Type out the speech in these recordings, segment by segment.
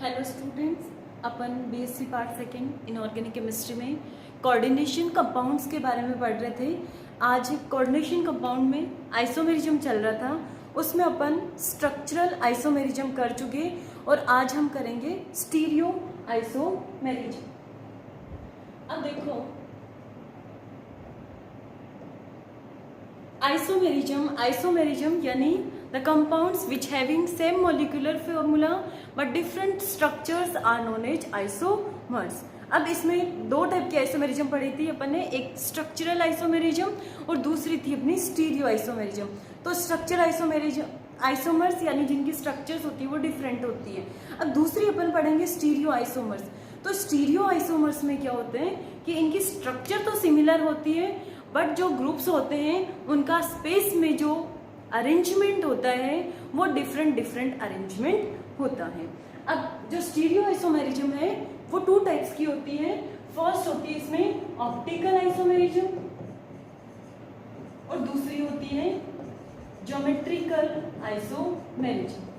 Hello students, अपन BSc part second inorganic chemistry में coordination compounds के बारे में पढ़ रहे थे। आज कोऑर्डिनेशन कंपाउंड में आइसोमेरिज्म चल रहा था, उसमें अपन स्ट्रक्चरल आइसोमेरिज्म कर चुके और आज हम करेंगे स्टीरियो आइसोमेरिज्म। अब देखो, आइसोमेरिज्म यानी the compounds which having same molecular formula but different structures are known as isomers। अब इसमें दो टाइप की आइसोमेरिज्म पढ़ी थी अपन ने, एक स्ट्रक्चरल आइसोमेरिज्म और दूसरी थी अपनी स्टीरियो आइसोमेरिज्म। तो स्ट्रक्चरल आइसोमर्स यानी जिनकी स्ट्रक्चर्स होती है वो डिफरेंट होती है। अब दूसरी अपन पढ़ेंगे स्टीरियो आइसोमर्स। तो स्टीरियो आइसोमर्स में क्या होते हैं कि इनकी स्ट्रक्चर तो सिमिलर होती है बट जो ग्रुप्स होते हैं उनका स्पेस में जो अरेंजमेंट होता है वो डिफरेंट अरेंजमेंट होता है। अब जो स्टीरियो आइसोमेरिज्म है वो टू टाइप्स की होती है। फर्स्ट होती है इसमें ऑप्टिकल आइसोमेरिज्म और दूसरी होती है ज्योमेट्रिकल आइसोमेरिज्म।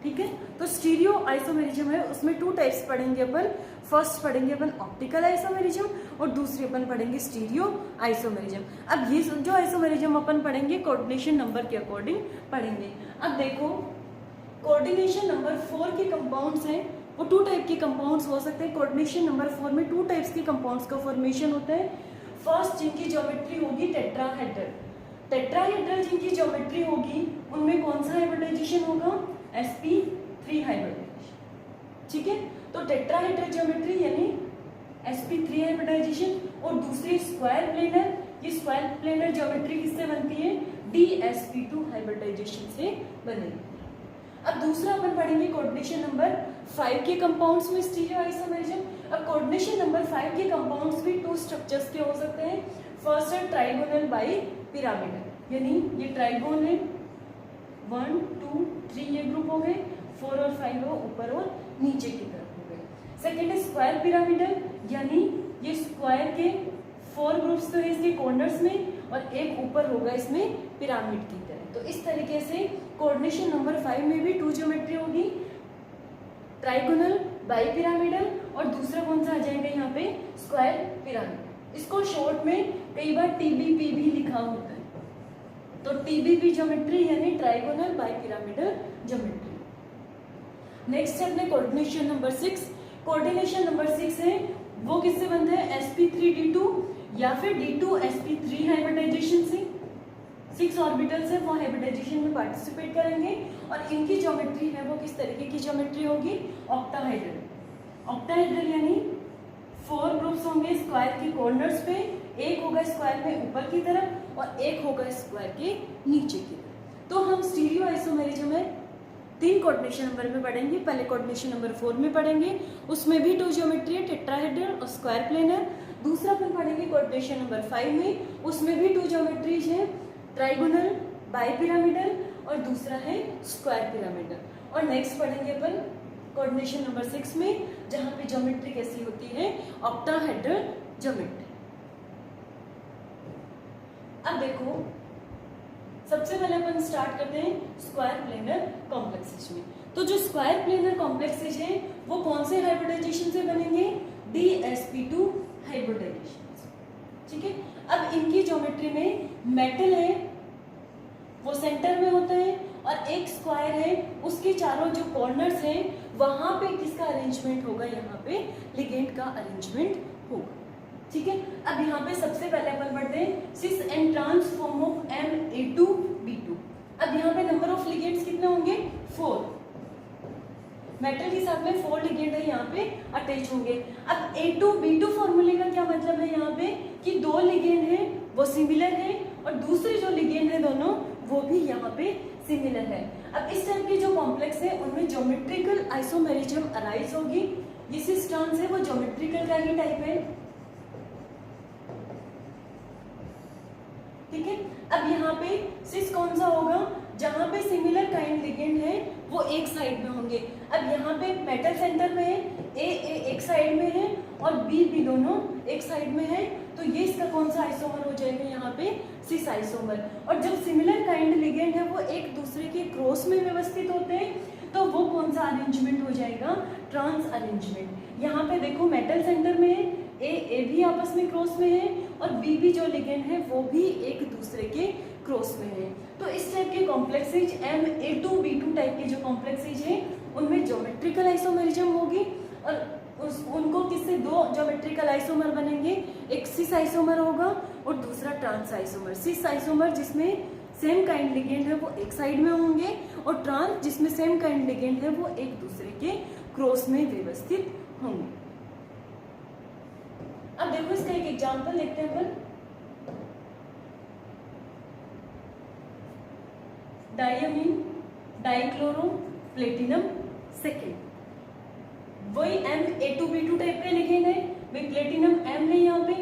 ठीक है, तो स्टीरियो आइसोमेरिज्म है उसमें टू टाइप्स पढ़ेंगे अपन। फर्स्ट पढ़ेंगे अपन ऑप्टिकल आइसोमेरिज्म और दूसरी अपन पढ़ेंगे स्टीरियो आइसोमेरिज्म। अब ये जो आइसोमेरिज्म अपन पढ़ेंगे कोऑर्डिनेशन नंबर के अकॉर्डिंग पढ़ेंगे। अब देखो, कोऑर्डिनेशन नंबर 4 के कंपाउंड्स हैं वो टू टाइप के कंपाउंड्स हो सकते हैं। कोऑर्डिनेशन नंबर 4 में टू टाइप्स के कंपाउंड्स का फॉर्मेशन होता है। फर्स्ट जिनकी ज्योमेट्री होगी टेट्राहेड्रल जिनकी ज्योमेट्री होगी उनमें कौन सा हाइब्रिडाइजेशन होगा? sp3 hybridisation. ठीक है, तो टेट्राहेड्रल ज्योमेट्री यानी sp3 हाइब्रिडाइजेशन और दूसरी स्क्वायर प्लेनर, ये स्क्वायर प्लेनर ज्योमेट्री किससे बनती है? dsp2 हाइब्रिडाइजेशन से बनेगी। अब दूसरा अपन पढ़ेंगे कोऑर्डिनेशन नंबर 5 के कंपाउंड्स में स्टीरियो आइसोमेरिज्म। अब कोऑर्डिनेशन नंबर 5 के कंपाउंड्स भी टू स्ट्रक्चर्स के हो सकते हैं। फर्स्ट है ट्राइगोनल बाई पिरामिडल, यानी ये ट्राइगोन है 1 2 3 ये ग्रुप हो गए, 4 और 5 हो ऊपर और नीचे की तरफ हो गए। सेकेंड है स्क्वायर पिरामिडल, यानी ये स्क्वायर के 4 ग्रुप्स तो है इसके कॉर्नर्स में और एक ऊपर होगा इसमें पिरामिड की तरह। तो इस तरीके से कोऑर्डिनेशन नंबर 5 में भी टू ज्योमेट्री होगी, ट्राइगोनल बाई पिरामिडल और दूसरा कौन सा आ जाएगा यहाँ पे? Square pyramid. इसको शॉर्ट में कई बार टीबीपी भी लिखा होता है। तो टीबीपी ज्योमेट्री यानी trigonal bi pyramidal geometry. Next है अपने कोऑर्डिनेशन नंबर 6। कोऑर्डिनेशन नंबर 6 है वो किससे बनता है? sp3d2 या फिर d2sp3 हाइब्रिडाइजेशन से। 6 ऑर्बिटल्स है वो हाइब्रिडाइजेशन में पार्टिसिपेट करेंगे और इनकी ज्योमेट्री है वो किस तरीके की ज्योमेट्री होगी? ऑक्टाहेड्रल यानी 4 ग्रुप्स होंगे स्क्वायर के कॉर्नर्स पे, एक होगा स्क्वायर में ऊपर की तरफ और एक होगा स्क्वायर के नीचे की तरफ। तो हम स्टीरियो आइसोमेरिज्म में 3 कोऑर्डिनेशन नंबर में पढ़ेंगे। पहले कोऑर्डिनेशन नंबर 4 में पढ़ेंगे, उसमें भी टू ज्योमेट्री है, टेट्राहेड्रल और स्क्वायर प्लेनर। दूसरा अपन पढ़ेंगे कोऑर्डिनेशन नंबर 5 में, उसमें भी टू ज्योमेट्रीज है, ट्राइगोनल बाई पिरामिडल और दूसरा है स्क्वायर पिरामिडल। और नेक्स्ट पढ़ेंगे अपन कोऑर्डिनेशन नंबर 6 में, जहां पे ज्योमेट्री कैसी होती है? Octahedral geometry. अब देखो, सबसे पहले अपन स्टार्ट करते हैं स्क्वायर प्लेनर कॉम्प्लेक्सेस में। तो जो स्क्वायर प्लेनर कॉम्प्लेक्सेस हैं वो कौन से हाइब्रिडाइजेशन से बनेंगे? dsp2 हाइब्रिडाइजेशन से। ठीक है, अब इनकी ज्योमेट्री में मेटल है वो सेंटर में होता है और एक स्क्वायर है, उसके चारों जो कॉर्नर्स हैं वहां पे किसका अरेंजमेंट होगा? यहाँ पे लिगेंड का अरेंजमेंट होगा। ठीक है, अब यहाँ पे सबसे पहले अपन पढ़ते हैं cis and trans form of Ma2B2। अब यहाँ पे नंबर ऑफ लिगेंड्स कितने होंगे? 4। मेटल के साथ में 4 लिगेंड है यहाँ पे अटैच होंगे। अब A2B2 फॉर्मूले का क्या मतलब है यहाँ पे? कि 2 लिगेंड है वो सिमिलर है और दूसरे जो लिगेंड है दोनों वो भी यहाँ पे सिमिलर है। अब इस टाइप के जो कॉम्प्लेक्स है उनमें ज्योमेट्रिकल आइसोमेरिज्म अराइज होगी। ये सिस ट्रांस है वो ज्योमेट्रिकल का ही टाइप है। ठीक है, अब यहाँ पे सिस कौन सा होगा? जहां पे सिमिलर काइंड लिगेंड है वो एक साइड में होंगे। अब यहाँ पे मेटल सेंटर में है, ए एक साइड में है और बी दोनों एक साइड में है। तो ये इसका कौन सा आइसोमर हो जाएगा यहाँ पे, सिस आइसोमर। और जब सिमिलर काइंड लिगेंड है वो एक दूसरे के क्रॉस में व्यवस्थित होते हैं तो वो कौन सा अरेंजमेंट हो जाएगा, ट्रांस अरेंजमेंट। यहाँ पे देखो मेटल सेंटर में है, ए भी आपस में क्रॉस में है और बी भी जो लिगेंड है वो भी एक दूसरे के क्रॉस में है। तो इस टाइप के कॉम्प्लेक्सेज Ma2B2 टाइप के जो कॉम्प्लेक्सेज हैं उनमें ज्योमेट्रिकल आइसोमेरिज्म होगी और उनको किससे दो ज्योमेट्रिकल आइसोमर बनेंगे, एक सिस आइसोमर होगा और दूसरा ट्रांस आइसोमर। सिस आइसोमर जिसमें सेम काइंड लिगेंड है वो एक साइड में होंगे और ट्रांस जिसमें सेम काइंड लिगेंड है वो एक दूसरे के क्रॉस में व्यवस्थित होंगे। अब देखो इसका एक एग्जांपल देखते हैं अपन। डायमीन डाइक्लोरो प्लेटिनम सेकेंड, वही Ma2B2 टाइप के लिगेंड है, भाई प्लेटिनम M है यहाँ पे,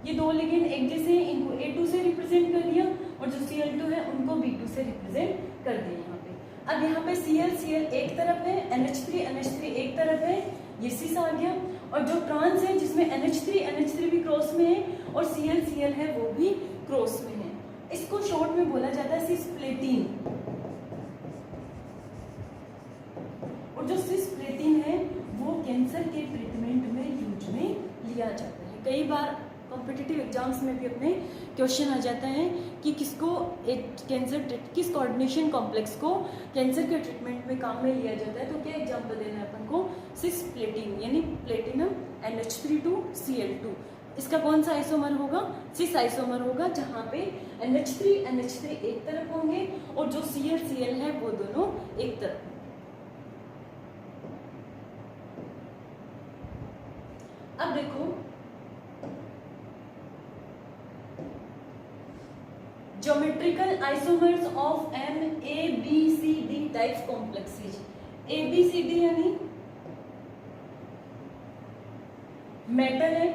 ये दो लिगेंड एक जैसे हैं, इनको A2 से रिप्रेजेंट कर दिया और जो Cl2 है उनको B2 से रिप्रेजेंट कर दिया यहाँ पे। अब यहाँ पे Cl एक तरफ है, NH3 एक तरफ है, ये सिस आ गया। और जो ट्रांस है जिसमें NH3 भी क्रॉस में है और Cl है वो भी क्रॉस में है, इसको शॉर्ट में बोला जाता है सिस प्लेटीन। और जो सिस प्लेटीन है वो कैंसर के ट्रीटमेंट में यूज में लिया जाता है। कई बार कॉम्पिटिटिव एग्जाम्स में भी अपने क्वेश्चन आ जाता है कि किसको किस कोऑर्डिनेशन कॉम्प्लेक्स को कैंसर के ट्रीटमेंट में काम में लिया जाता है। तो क्या एग्जाम्पल देना है अपन को, सिस प्लेटीन यानी प्लेटिनम NH3 इसका कौन सा आइसोमर होगा, सिस आइसोमर होगा, जहाँ पे NH3 एक तरफ होंगे और जो Cl है वो दोनों एक तरफ। अब देखो geometrical isomers of MABCD types complexes. ABCD यानी मेटल है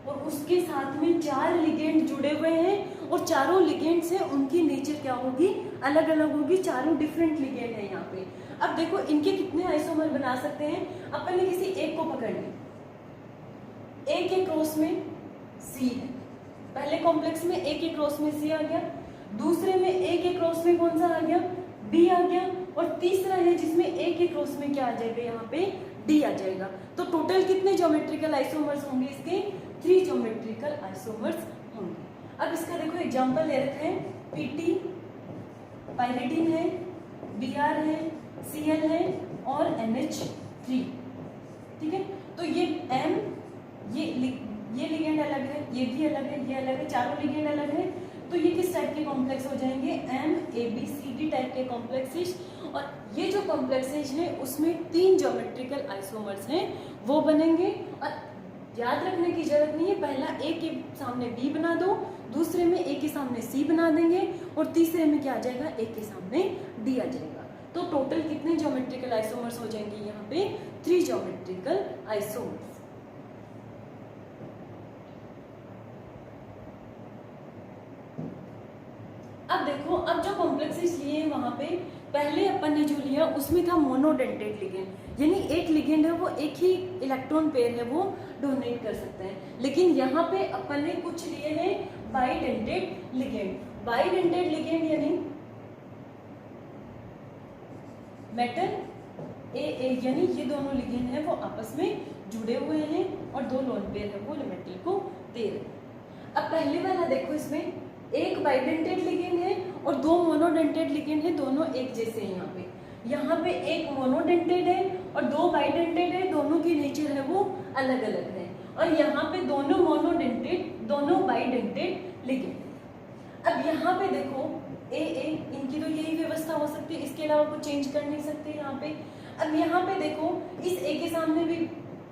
और उसके साथ में 4 लिगेंड जुड़े हुए हैं और चारों लिगेंड से उनकी नेचर क्या होगी, अलग अलग होगी, चारों डिफरेंट लिगेंड है यहाँ पे। अब देखो इनके कितने आइसोमर बना सकते हैं, अपन ने किसी एक को पकड़ लिया, A के क्रॉस में C है, पहले कॉम्प्लेक्स में A के क्रॉस में C आ गया, दूसरे में A के क्रॉस में कौन सा आ गया, B आ गया, और तीसरा है जिसमें A के क्रॉस में क्या आ जाएगा, यहाँ पे D आ जाएगा। तो टोटल कितने ज्योमेट्रिकल आइसोमर्स होंगे इसके, 3 ज्योमेट्रिकल आइसोमर्स होंगे। अब इसका देखो एग्जांपल ले रखे हैं, PT पायरिडीन है, Br है, Cl है और NH3, ठीक है। तो ये M ये लिगेंड अलग है, ये भी अलग है, ये अलग है, चारों लिगेंड अलग है। तो ये किस टाइप के कॉम्प्लेक्स हो जाएंगे, MABCD टाइप के कॉम्प्लेक्सेस। और ये जो कॉम्प्लेक्सेस है उसमें 3 ज्योमेट्रिकल आइसोमर्स हैं वो बनेंगे। और याद रखने की जरूरत नहीं है, पहला A के सामने B बना दो, दूसरे में A के सामने C बना देंगे और तीसरे में क्या आ जाएगा, A के सामने D आ जाएगा। तो टोटल कितने ज्योमेट्रिकल आइसोमर्स हो जाएंगे यहाँ पे, 3 ज्योमेट्रिकल आइसोमर्स। अब देखो, अब जो कॉम्प्लेक्सेस लिए हैं वहां पे पहले अपन ने जो लिया उसमें था मोनोडेंटेड लिगेंड, यानी एक लिगेंड है वो एक ही इलेक्ट्रॉन पेयर है वो डोनेट कर सकता है। लेकिन यहाँ पे अपन ने कुछ लिए हैं बाइडेंटेड लिगेंड। बाइडेंटेड लिगेंड यानी मेटल AA यानी ये दोनों लिगेंड है वो आपस में जुड़े हुए हैं और 2 लोन पेयर है वो मेटल को दे रहे हैं। अब पहले वाला देखो, इसमें एक बाइडेंटेड लिगेंड है और 2 मोनोडेंटेड लिगेंड है, दोनों एक जैसे हैं। यहाँ पे एक मोनोडेंटेड है और 2 बाइडेंटेड है, दोनों की नेचर है वो अलग अलग है। और यहाँ पे दोनों मोनोडेंटेड, दोनों बाइडेंटेड लिगेंड। अब यहाँ पे देखो AA इनकी तो यही व्यवस्था हो सकती है, इसके अलावा कुछ चेंज कर नहीं सकते यहाँ पे। अब यहाँ पे देखो इस A के सामने भी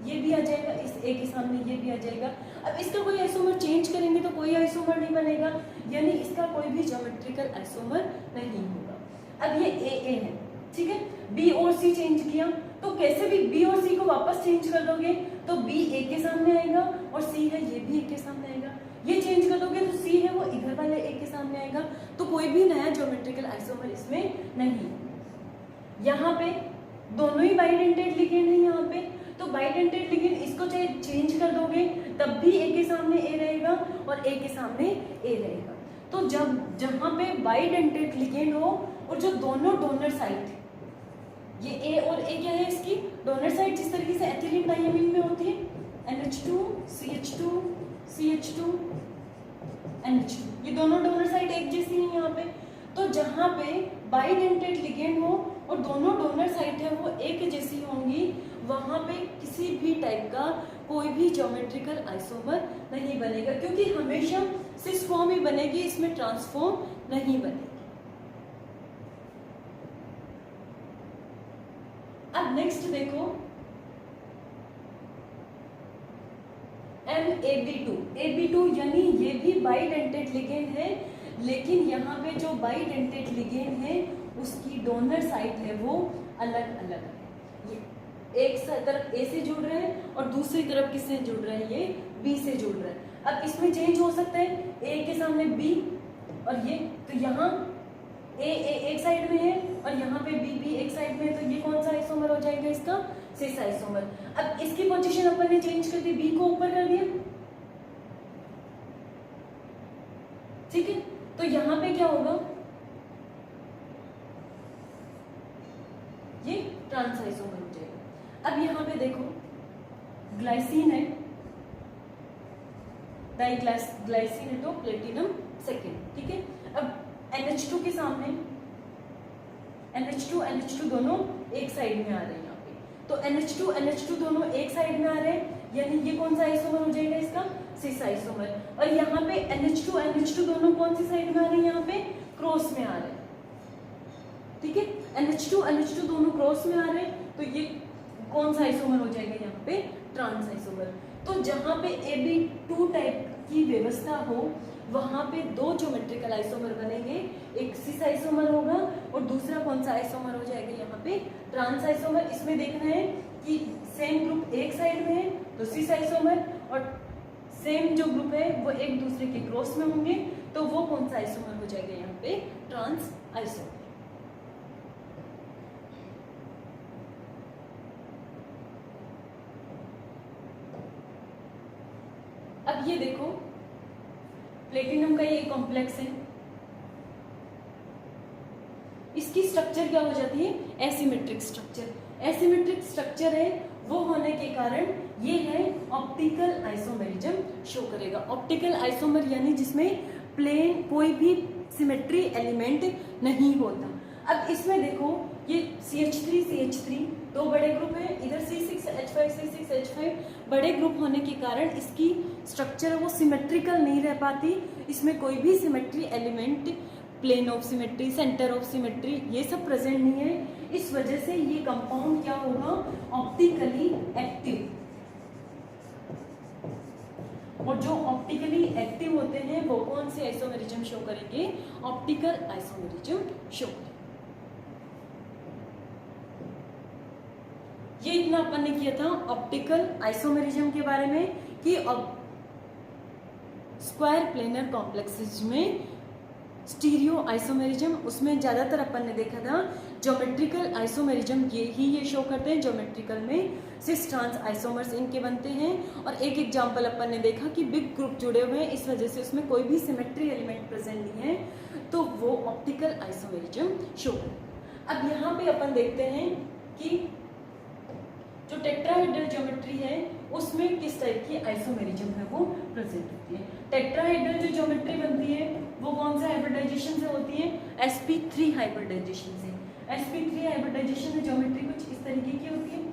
ये भी आ जाएगा, इस A के सामने ये भी आ जाएगा। अब इसका कोई आइसोमर चेंज करेंगे तो कोई आइसोमर नहीं बनेगा, यानी इसका कोई भी ज्योमेट्रिकल आइसोमर नहीं होगा। अब ये AA है, ठीक है, B और C चेंज किया तो कैसे भी B और C को वापस चेंज कर दोगे तो B A के सामने आएगा और C है ये भी A के सामने आएगा। ये चेंज कर दोगे तो C है वो इधर वाले A के सामने आएगा। तो कोई भी नया ज्योमेट्रिकल आइसोमर इसमें नहीं है। यहाँ पे दोनों ही बाइडेंटेड लिगेंड है यहाँ पे, तो बाइडेंटेड लिगेंड इसको चाहे चेंज कर दोगे तब भी ए के सामने ए रहेगा और ए के सामने ए रहेगा। तो जब जहां पे बाइडेंटेड लिगेंड हो और जो दोनों डोनर साइड थे, ये ए और ए क्या है इसकी डोनर साइड, जिस तरीके से एथिलीन डायमीन में होती है NH2 CH2 CH2 NH2, ये दोनों डोनर साइड एक जैसी है यहाँ पे। तो जहाँ पे बाइडेंटेड लिगेंड हो और दोनों डोनर साइड है वो एक जैसी होंगी, वहां पे किसी भी टाइप का कोई भी ज्योमेट्रिकल आइसोमर नहीं बनेगा, क्योंकि हमेशा सिस फॉर्म ही बनेगी, इसमें ट्रांसफॉर्म नहीं बनेगी। अब नेक्स्ट देखो AB2 यानी ये भी बाइडेंटेड लिगेंड है, लेकिन यहाँ पे जो बाइडेंटेड लिगेंड है उसकी डोनर साइड है वो अलग अलग है। ये एक तरफ A से जुड़ रहे हैं और दूसरी तरफ किससे जुड़ रहे हैं, ये B से जुड़ रहे हैं। अब इसमें चेंज हो सकता है, A के सामने B और ये, तो यहाँ A एक साइड में है और यहाँ पे B एक साइड में है, तो ये कौन सा आइसोमर हो जाएगा, इसका सिस आइसोमर। अब इसकी पोजीशन अपन ने चेंज कर दी, B को ऊपर कर दिया, ठीक है। तो यहाँ पे क्या होगा, ये ट्रांस आइसोमर हो जाएगा। अब यहाँ पे देखो ग्लाइसिन है, डाइग्लाइसिन है तो प्लेटिनम सेकेंड, ठीक है। अब NH2 के सामने NH2 दोनों एक साइड में आ रहे हैं यहाँ पे, तो NH2 दोनों एक साइड में आ रहे हैं, यानी ये कौन सा आइसोमर हो जाएगा, इसका सिस आइसोमर। और यहाँ पे NH2 दोनों कौन सी साइड में आ रहे हैं, यहाँ पे क्रॉस में आ रहे हैं, ठीक है। NH2 दोनों क्रॉस में आ रहे हैं, तो ये कौन सा आइसोमर हो जाएगा, यहाँ पे ट्रांस आइसोमर। तो जहाँ पे AB2 टाइप की व्यवस्था हो वहां पे दो ज्योमेट्रिकल आइसोमर बनेंगे, एक सिस आइसोमर होगा और दूसरा कौन सा आइसोमर हो जाएगा, यहाँ पे ट्रांस आइसोमर। इसमें देखना है कि सेम ग्रुप एक साइड में है तो सिस आइसोमर, और सेम जो ग्रुप है वो एक दूसरे के क्रॉस में होंगे तो वो कौन सा आइसोमर हो जाएगा, यहाँ पे ट्रांस आइसोमर। अब ये देखो प्लेटिनम का ये कॉम्प्लेक्स है, इसकी स्ट्रक्चर क्या हो जाती है, एसिमेट्रिक स्ट्रक्चर। एसिमेट्रिक स्ट्रक्चर है वो होने के कारण ये है ऑप्टिकल आइसोमेरिज्म शो करेगा। ऑप्टिकल आइसोमर यानी जिसमें प्लेन कोई भी सिमेट्री एलिमेंट नहीं होता। अब इसमें देखो ये CH3 दो बड़े ग्रुप है, इधर C6H5 बड़े ग्रुप होने के कारण इसकी स्ट्रक्चर है वो सिमेट्रिकल नहीं रह पाती, इसमें कोई भी symmetry element, plane of symmetry, centre of symmetry ये सब प्रेजेंट नहीं है। इस वजह से ये कंपाउंड क्या होगा, ऑप्टिकली एक्टिव। और जो ऑप्टिकली एक्टिव होते हैं वो कौन से आइसोमेरिज्म शो करेंगे, ऑप्टिकल आइसोमेरिज्म शो करेंगे। ये इतना अपन ने किया था ऑप्टिकल आइसोमेरिज्म के बारे में कि स्क्वायर प्लेनर कॉम्प्लेक्सेस में स्टीरियो आइसोमेरिज्म, उसमें ज्यादातर अपन ने देखा था ज्योमेट्रिकल आइसोमेरिज्म ये शो करते हैं। ज्योमेट्रिकल में सिस ट्रांस आइसोमर्स इनके बनते हैं, और एक एग्जांपल अपन ने देखा कि बिग ग्रुप जुड़े हुए हैं, इस वजह से उसमें कोई भी सिमेट्री एलिमेंट प्रेजेंट नहीं है, तो वो ऑप्टिकल आइसोमेरिज्म शो करते हैं। अब यहाँ पे अपन देखते हैं कि जो टेट्राहेड्रल ज्योमेट्री है उसमें किस टाइप की आइसोमेरिज्म है वो प्रेजेंट होती है। टेट्राहेड्रल जो ज्योमेट्री बनती है वो कौन सा हाइब्रिडाइजेशन से होती है, sp3 हाइब्रिडाइजेशन से। sp3 हाइब्रिडाइजेशन में ज्योमेट्री कुछ इस तरीके की होती है।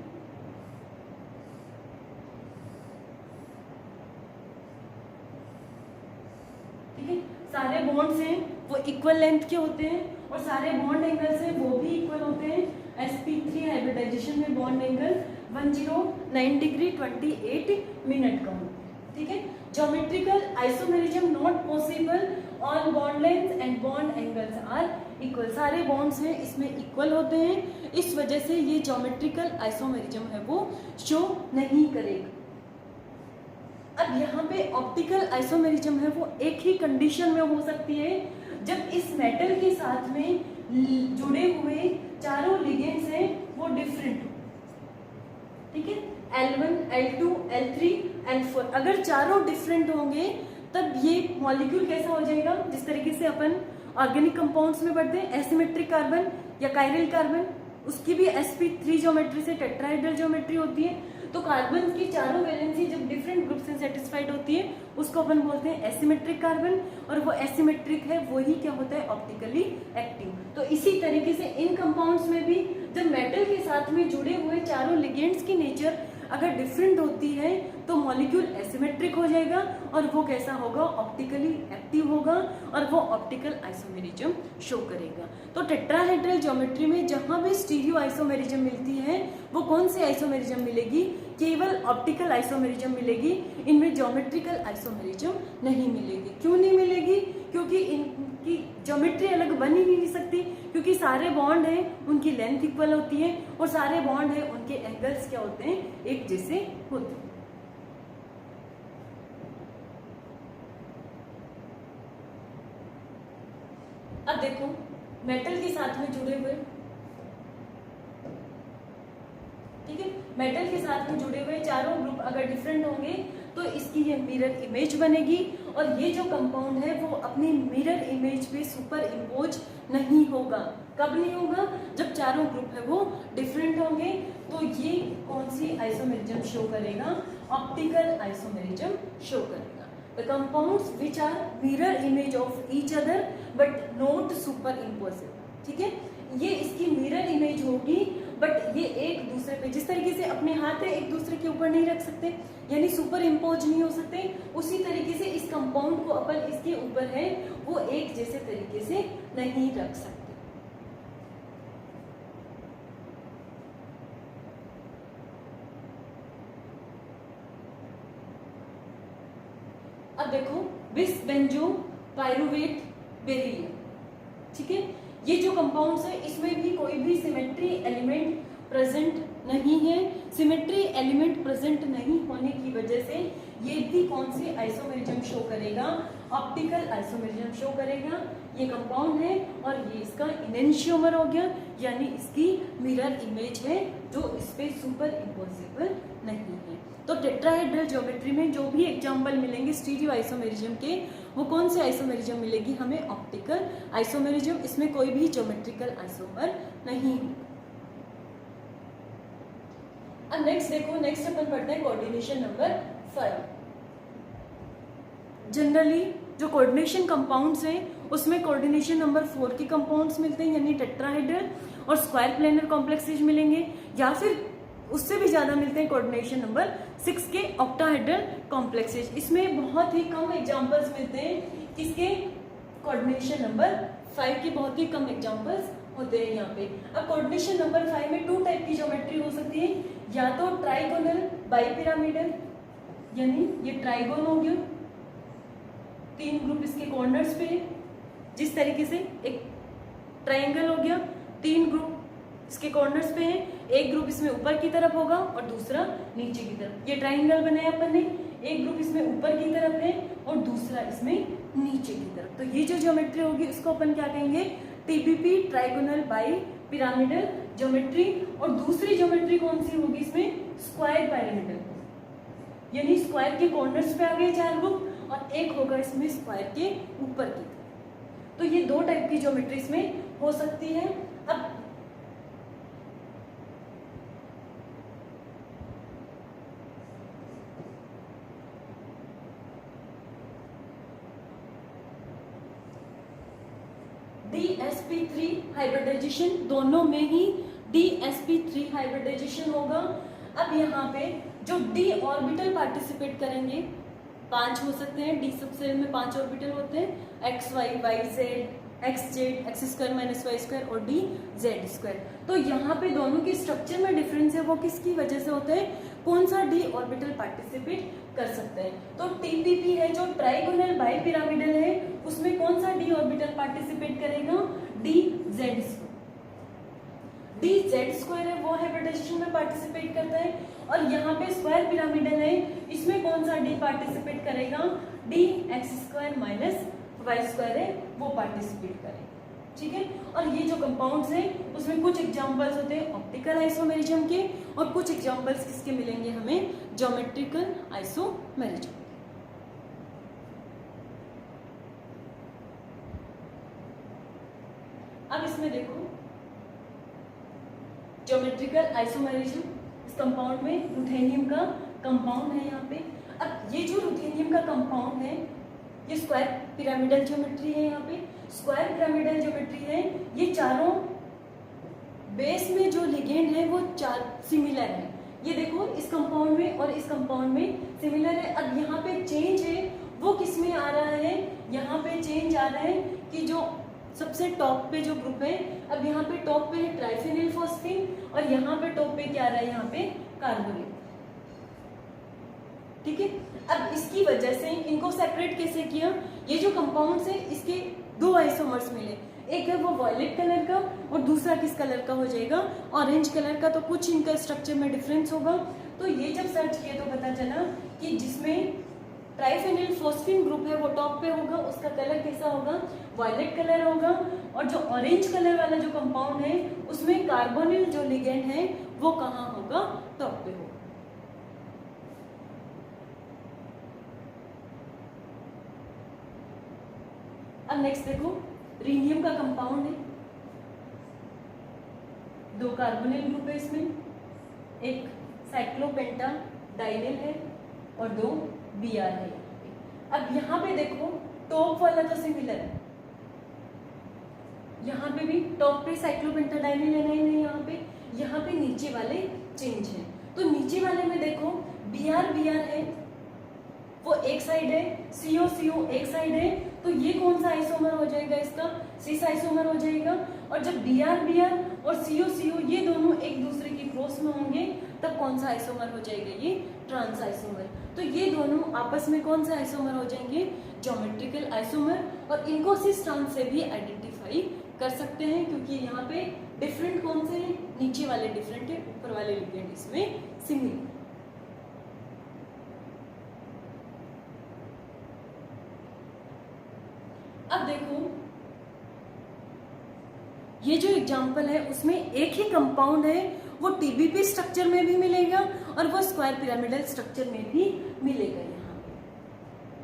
ठीक है, सारे बॉन्ड्स हैं वो इक्वल लेंथ के होते हैं और सारे बॉन्ड एंगल्स हैं वो भी इक्वल होते हैं। sp3 हाइब्रिडाइजेशन में बॉन्ड एंगल 109 डिग्री 28 मिनट का होता है। ठीक है, geometrical isomerism not possible, all bond length and bond angles are equal. सारे बॉन्ड्स हैं इसमें इक्वल होते हैं, इस वजह से ये ज्योमेट्रिकल आइसोमेरिज्म है वो शो नहीं करेगा। अब यहाँ पे ऑप्टिकल आइसोमेरिज्म है वो एक ही कंडीशन में हो सकती है जब इस मेटल के साथ में जुड़े हुए चारों लिगेंड्स हैं वो डिफरेंट हो। ठीक है, L1, L2, L3, L4 अगर चारों डिफरेंट होंगे तब ये मॉलिक्यूल कैसा हो जाएगा, जिस तरीके से अपन ऑर्गेनिक कंपाउंड्स में पढ़ते हैं एसिमेट्रिक कार्बन या कायरल कार्बन, उसकी भी sp3 ज्योमेट्री से टेट्राहेड्रल ज्योमेट्री होती है। तो कार्बन की चारों वैलेंसी जब डिफरेंट ग्रुप से सेटिस्फाइड होती है उसको अपन बोलते हैं एसिमेट्रिक कार्बन, और वो एसिमेट्रिक है वही क्या होता है ऑप्टिकली एक्टिव। तो इसी तरीके से इन कंपाउंड्स में भी जब मेटल के साथ में जुड़े हुए चारों लिगेंड्स की नेचर अगर डिफरेंट होती है तो मॉलिक्यूल एसिमेट्रिक हो जाएगा और वो कैसा होगा ऑप्टिकली एक्टिव होगा और वो ऑप्टिकल आइसोमेरिज्म शो करेगा। तो टेट्राहेड्रल ज्योमेट्री में जहां भी स्टीरियो आइसोमेरिज्म मिलती है वो कौन सी आइसोमेरिज्म मिलेगी, केवल ऑप्टिकल आइसोमेरिज्म मिलेगी, इनमें ज्योमेट्रिकल आइसोमेरिज्म नहीं मिलेगी। क्यों नहीं मिलेगी, क्योंकि इनकी ज्योमेट्री अलग बन ही नहीं सकती, क्योंकि सारे बॉन्ड हैं उनकी लेंथ इक्वल होती है और सारे बॉन्ड हैं उनके एंगल्स क्या होते हैं एक जैसे होते हैं। अब देखो मेटल के साथ में जुड़े हुए, ठीक है, मेटल के साथ में जुड़े हुए चारों ग्रुप अगर डिफरेंट होंगे तो इसकी ये मिरर इमेज बनेगी और ये जो कंपाउंड है वो अपनी मिरर इमेज पे सुपर इम्पोज नहीं होगा। कब नहीं होगा, जब चारों ग्रुप है वो डिफरेंट होंगे। तो ये कौन सी आइसोमेरिज्म शो करेगा, ऑप्टिकल आइसोमेरिज्म शो करेगा। The compounds which are mirror image of each other but not superimposable, ठीक है, ये इसकी मिरर इमेज होगी बट ये एक दूसरे पे जिस तरीके से अपने हाथ है एक दूसरे के ऊपर नहीं रख सकते यानी सुपर इम्पोज नहीं हो सकते, उसी तरीके से इस कंपाउंड को अपन इसके ऊपर है वो एक जैसे तरीके से नहीं रख सकते। अब देखो बिस बेंजो पायरुवेट बेरिलियम, ठीक है, ये जो कंपाउंड्स है इसमें भी कोई भी सिमेट्री एलिमेंट प्रेजेंट नहीं है। सिमेट्री एलिमेंट प्रेजेंट नहीं होने की वजह से ये भी कौन सी आइसोमेरिज्म शो करेगा, ऑप्टिकल आइसोमेरिज्म शो करेगा। ये कंपाउंड है और ये इसका इनेंशियोमर हो गया यानी इसकी मिरर इमेज है जो इस पे सुपर इम्पोजिबल नहीं है। तो टेट्राहेड्रल ज्योमेट्री में जो भी एग्जांपल मिलेंगे स्टीरियो आइसोमेरिज्म के वो कौन से आइसोमेरिज्म मिलेगी हमें, ऑप्टिकल आइसोमेरिज्म, इसमें कोई भी ज्योमेट्रिकल आइसोमर नहीं। अब नेक्स्ट देखो, नेक्स्ट अपन पढ़ते हैं कोऑर्डिनेशन नंबर 5। जनरली जो कोऑर्डिनेशन कंपाउंड्स हैं उसमें कोऑर्डिनेशन नंबर 4 के कंपाउंड्स मिलते हैं यानी टेट्राहेड्रल और स्क्वायर प्लेनर कॉम्प्लेक्सेज मिलेंगे, या फिर उससे भी ज्यादा मिलते हैं कोऑर्डिनेशन नंबर 6 के ऑक्टाहेड्रल कॉम्प्लेक्सेज। इसमें बहुत ही कम एग्जांपल्स मिलते हैं किसके, कोऑर्डिनेशन नंबर 5 के बहुत ही कम एग्जांपल्स होते हैं यहाँ पे। अब कोऑर्डिनेशन नंबर 5 में 2 टाइप की ज्योमेट्री हो सकती है, या तो ट्राइगोनल बाइपिरामिडल यानी ये ट्राइगोन हो गया, 3 ग्रुप इसके कॉर्नर्स पे, जिस तरीके से एक ट्राइंगल हो गया 3 ग्रुप इसके कॉर्नर्स पे हैं, एक ग्रुप इसमें ऊपर की तरफ होगा और दूसरा नीचे की तरफ। ये ट्राइंगल बनाया अपन ने, एक ग्रुप इसमें ऊपर की तरफ है और दूसरा इसमें नीचे की तरफ। तो ये जो ज्योमेट्री होगी उसको अपन क्या कहेंगे, TBP trigonal bi pyramidal geometry. और दूसरी ज्योमेट्री कौन सी होगी इसमें, स्क्वायर पिरामिडल यानी स्क्वायर के कॉर्नर्स पे आ गए 4 ग्रुप और एक होगा इसमें स्क्वायर के ऊपर की तरफ। तो ये 2 टाइप की ज्योमेट्री इसमें हो सकती है। अब DsP3 हाइब्रिडाइजेशन, दोनों में ही DsP3 हाइब्रिडाइजेशन होगा। अब यहाँ पे जो d ऑर्बिटल पार्टिसिपेट करेंगे 5 हो सकते हैं, d सब सेल में 5 ऑर्बिटल होते हैं, x y y z x z x square minus y square और d z स्क्वायर। तो यहाँ पे दोनों के स्ट्रक्चर में डिफरेंस है वो किसकी वजह से होता है, कौन सा d ऑर्बिटल पार्टिसिपेट कर सकता है। तो TPP है जो ट्राइगोनल बाई पिरामिडल है उसमें कौन सा d ऑर्बिटल पार्टिसिपेट करेगा, dz स्क्वायर। dz स्क्वायर है वो हाइब्रिडाइजेशन में पार्टिसिपेट करता है और यहाँ पे स्क्वायर पिरामिडल है इसमें कौन सा d पार्टिसिपेट करेगा, dx square minus y square है वो पार्टिसिपेट करेगा। ठीक है। और ये जो कंपाउंड्स हैं उसमें कुछ एग्जांपल्स होते हैं ऑप्टिकल आइसोमेरिज्म के और कुछ एग्जांपल्स किसके मिलेंगे हमें, ज्योमेट्रिकल आइसोमेरिज्म। अब इसमें देखो ज्योमेट्रिकल आइसोमेरिज्म, इस कंपाउंड में रुथेनियम का कंपाउंड है यहाँ पे। अब ये जो रुथेनियम का कंपाउंड है ये स्क्वायर पिरामिडल ज्योमेट्री है, यहाँ पे स्क्वायर पिरामिडल ज्योमेट्री है। ये चारों बेस में जो लिगेंड है वो चार सिमिलर है। ये देखो इस कंपाउंड में और इस कंपाउंड में सिमिलर है। अब यहाँ पे चेंज है वो किस में आ रहा है, यहाँ पे चेंज आ रहा है कि जो सबसे टॉप पे जो ग्रुप है, अब यहाँ पे टॉप पे है ट्राइफेनिल फॉस्फेट और यहाँ पे टॉप पे क्या आ रहा है, यहाँ पे कार्बोनेट। ठीक है। अब इसकी वजह से इनको सेपरेट कैसे किया, ये जो कंपाउंड्स है इसके दो आइसोमर्स मिले, एक है वो वॉयलेट कलर का और दूसरा किस कलर का हो जाएगा, ऑरेंज कलर का। तो कुछ इनका स्ट्रक्चर में डिफरेंस होगा। तो ये जब सर्च किया तो पता चला कि जिसमें ट्राइफेनिल फॉस्फेट ग्रुप है वो टॉप पे होगा, उसका कलर कैसा होगा, वॉयलेट कलर होगा। और जो ऑरेंज कलर वाला जो कंपाउंड है उसमें कार्बोनिल जो लिगेंड है वो कहाँ होगा, टॉप पे होगा। अब नेक्स्ट देखो रीनियम का कंपाउंड है, दो कार्बोनिल ग्रुप है इसमें, एक साइक्लोपेंटा डाइनिल है और दो Br है। अब यहाँ पे देखो टॉप वाला तो सिमिलर है, यहाँ पे भी टॉप पे साइक्लोपेंटाडाइनिल है, नहीं यहाँ पे नीचे वाले चेंज है। तो नीचे वाले में देखो Br है वो एक साइड है, CO एक साइड है। तो ये कौन सा आइसोमर हो जाएगा, इसका सिस आइसोमर हो जाएगा। और जब Br और CO ये दोनों एक दूसरे की क्रॉस में होंगे तब कौन सा आइसोमर हो जाएगा, ये ट्रांस आइसोमर। तो ये दोनों आपस में कौन सा आइसोमर हो जाएंगे, ज्योमेट्रिकल आइसोमर। और इनको सिस ट्रांस से भी आइडेंटिफाई कर सकते हैं क्योंकि यहाँ पे डिफरेंट कौन से हैं, नीचे वाले डिफरेंट है, ऊपर वाले लिगेंड इसमें सिमिलर। अब देखो ये जो एग्जांपल है उसमें एक ही कंपाउंड है, वो TBP स्ट्रक्चर में भी मिलेगा और वो स्क्वायर पिरामिडल स्ट्रक्चर में भी मिलेगा। यहाँ पे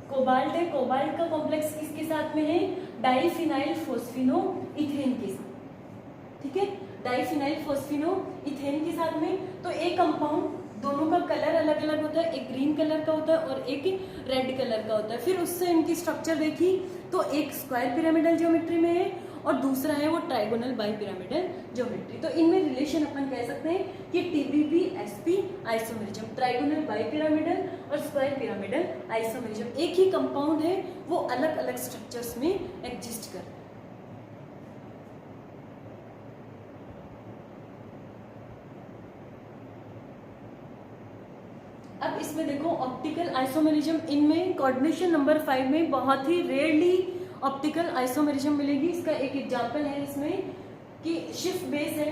कोबाल्ट है, कोबाल्ट का कॉम्प्लेक्स किसके साथ में है, डाइफिनाइल फोस्फिनो इथेन के साथ। ठीक है, डाइफिनाइल फोस्फिनो इथेन के साथ में। तो एक कंपाउंड दोनों का कलर अलग अलग होता है, एक ग्रीन कलर का होता है और एक रेड कलर का होता है। फिर उससे इनकी स्ट्रक्चर देखी तो एक स्क्वायर पिरामिडल ज्योमेट्री में है और दूसरा है वो ट्राइगोनल बाई पिरामिडल ज्योमेट्री। तो इनमें रिलेशन अपन कह सकते हैं कि TBP SP isomerism, trigonal bi pyramidal और स्क्वायर पिरामिडल आइसोमेरिज्म। एक ही कंपाउंड है वो अलग अलग स्ट्रक्चर्स में एग्जिस्ट कर। अब इसमें देखो ऑप्टिकल आइसोमेरिज्म, इनमें कोऑर्डिनेशन नंबर 5 में बहुत ही रेयरली ऑप्टिकल आइसोमेरिज्म मिलेगी। इसका एक एग्जांपल है इसमें कि शिफ्ट बेस है,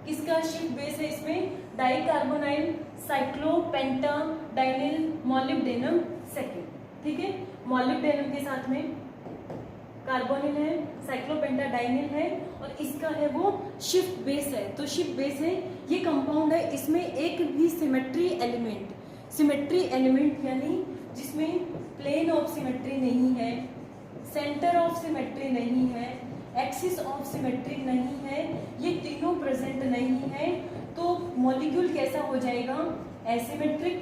किसका शिफ्ट बेस है इसमें, डाइकार्बोनाइल साइक्लोपेंटाडाइनिल मोलिब्डेनम सेकेंड। ठीक है, मोलिब्डेनम के साथ में कार्बोनिल है, साइक्लोपेंटाडाइनिल है और इसका है वो शिफ्ट बेस है। तो शिफ्ट बेस है ये कंपाउंड है, इसमें एक भी सिमेट्री एलिमेंट यानी जिसमें प्लेन ऑफ सिमेट्री नहीं है, सेंटर ऑफ सिमेट्री नहीं है, एक्सिस ऑफ सिमेट्री नहीं है, ये तीनों प्रेजेंट नहीं है। तो मॉलिक्यूल कैसा हो जाएगा, एसिमेट्रिक।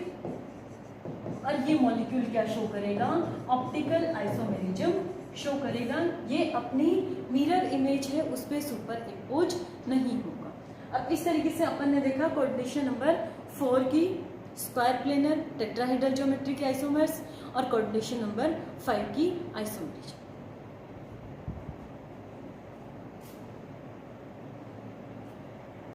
और ये मॉलिक्यूल क्या शो करेगा, ऑप्टिकल आइसोमेरिज्म शो करेगा। ये अपनी मिरर इमेज है उस पर सुपर इम्पोज नहीं होगा। अब इस तरीके से अपन ने देखा कोऑर्डिनेशन नंबर 4 की स्क्वायर प्लेनर टेट्राहेड्रल ज्योमेट्री के आइसोमर्स और कोऑर्डिनेशन नंबर 5 की आइसोमेरिज्म।